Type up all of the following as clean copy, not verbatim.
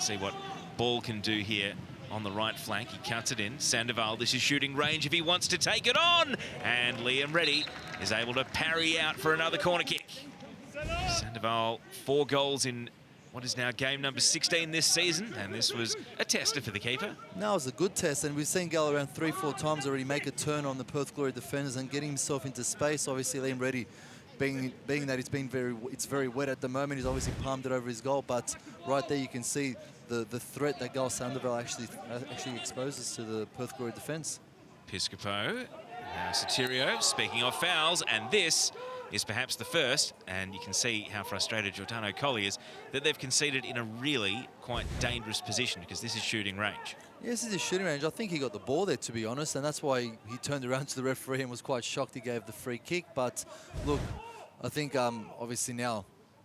Let's see what Ball can do here on the right flank. He cuts it in. Sandoval, this is shooting range if he wants to take it on. And Liam Reddy is able to parry out for another corner kick. Sandoval, 4 goals in what is now game number 16 this season, and this was a tester for the keeper. No, it was a good test, and we've seen Gal around 3-4 times already make a turn on the Perth Glory defenders and getting himself into space. Obviously, Liam Reddy, being that it's very wet at the moment, he's obviously palmed it over his goal, but right there you can see the threat that Gal Sandoval actually exposes to the Perth Glory defence. Piscopo, now Sotirio, speaking of fouls, and this is perhaps the first, and you can see how frustrated Giordano Colli is that they've conceded in a really quite dangerous position, because this is shooting range. Yes, this is shooting range. I think he got the ball there, to be honest, and that's why he turned around to the referee and was quite shocked he gave the free kick. But look, I think obviously now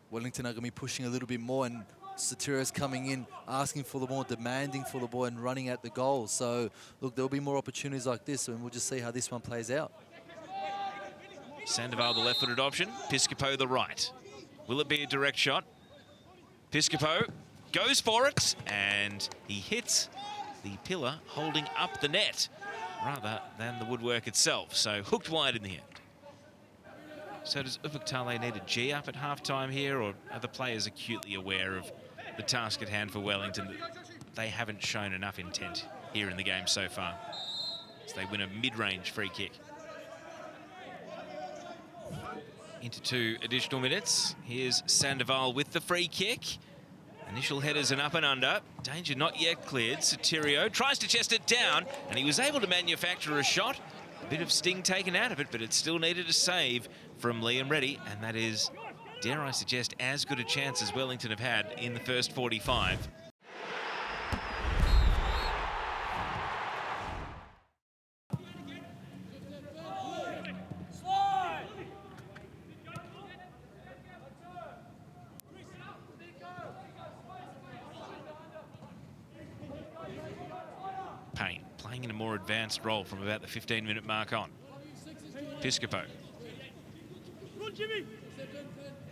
Wellington are going to be pushing a little bit more, and Sotirio's coming in, asking for the ball, demanding for the ball, and running at the goal. So look, there'll be more opportunities like this, and we'll just see how this one plays out. Sandoval, the left-footed option. Piscopo, the right. Will it be a direct shot? Piscopo goes for it, and he hits the pillar holding up the net rather than the woodwork itself. So hooked wide in the end. So does Upuktale need a G up at half-time here, or are the players acutely aware of the task at hand for Wellington? They haven't shown enough intent here in the game so far, as they win a mid-range free kick. Into 2 additional minutes. Here's Sandoval with the free kick. Initial headers and up and under. Danger not yet cleared. Sotirio tries to chest it down, and he was able to manufacture a shot. A bit of sting taken out of it, but it still needed a save from Liam Reddy, and that is, dare I suggest, as good a chance as Wellington have had in the first 45. Payne playing in a more advanced role from about the 15-minute mark on. Piscopo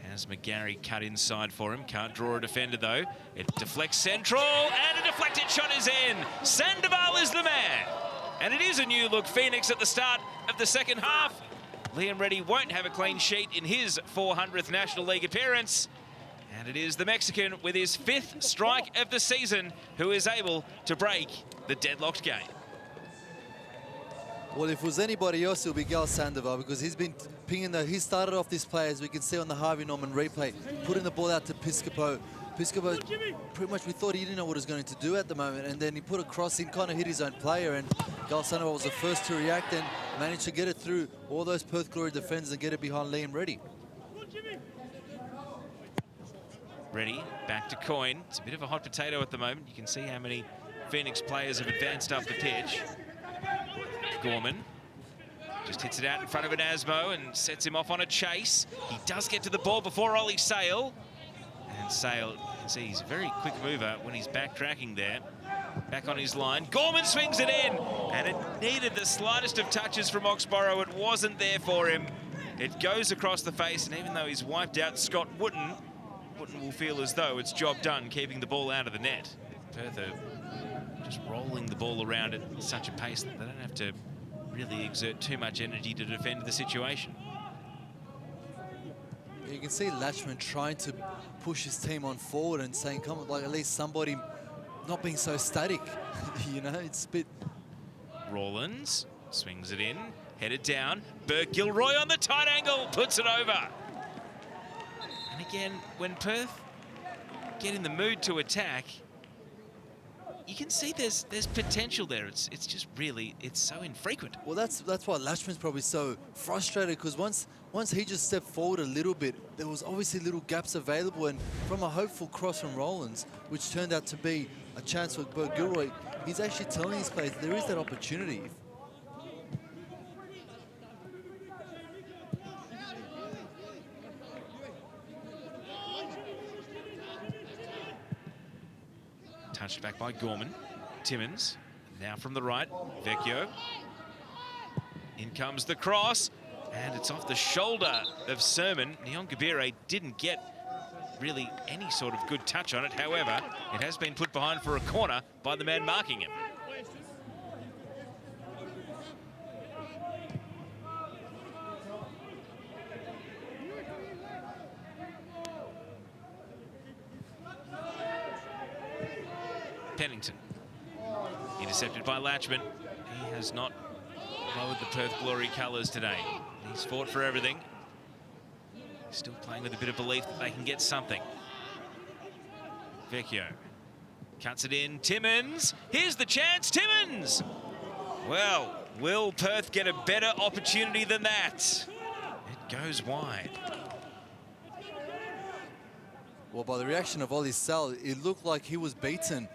has McGarry cut inside for him. Can't draw a defender though. It deflects central, and a deflected shot is in. Sandoval is the man, and it is a new look Phoenix at the start of the second half. Liam Reddy won't have a clean sheet in his 400th National League appearance. And it is the Mexican with his 5th strike of the season who is able to break the deadlocked game. Well, if it was anybody else, it would be Gal Sandoval, because he's been pinging he started off this play, as we can see on the Harvey Norman replay, putting the ball out to Piscopo. Piscopo, pretty much we thought he didn't know what he was going to do at the moment, and then he put a cross in, kind of hit his own player, and Gal Sandoval was the first to react and managed to get it through all those Perth Glory defenders and get it behind Liam Reddy. Reddy back to Coyne. It's a bit of a hot potato at the moment. You can see how many Phoenix players have advanced up the pitch. Gorman just hits it out in front of an Asmo and sets him off on a chase. He does get to the ball before Ollie Sale. And Sale, you can see he's a very quick mover when he's backtracking there. Back on his line. Gorman swings it in, and it needed the slightest of touches from Oxborough. It wasn't there for him. It goes across the face, and even though he's wiped out Scott Wooten will feel as though it's job done keeping the ball out of the net. Perth are just rolling the ball around at such a pace that they don't have to really exert too much energy to defend the situation. You can see Latchman trying to push his team on forward and saying, come on, like at least somebody not being so static. You know, it's a bit... Rawlins swings it in, headed down. Burke Gilroy on the tight angle, puts it over. And again, when Perth get in the mood to attack, you can see there's potential there. It's just really, it's so infrequent. Well, that's why Latchman's probably so frustrated, because once he just stepped forward a little bit, there was obviously little gaps available, and from a hopeful cross from Rollins, which turned out to be a chance for Burke Gilroy, he's actually telling his players there is that opportunity. Touched back by Gorman. Timmins, now from the right. Vecchio. In comes the cross, and it's off the shoulder of Sermon. Nyongabire didn't get really any sort of good touch on it. However, it has been put behind for a corner by the man marking him. Pennington. Intercepted by Latchman. He has not lowered the Perth Glory colours today. He's fought for everything. Still playing with a bit of belief that they can get something. Vecchio cuts it in. Timmins. Here's the chance. Timmins! Well, will Perth get a better opportunity than that? It goes wide. Well, by the reaction of Ollie Sal, it looked like he was beaten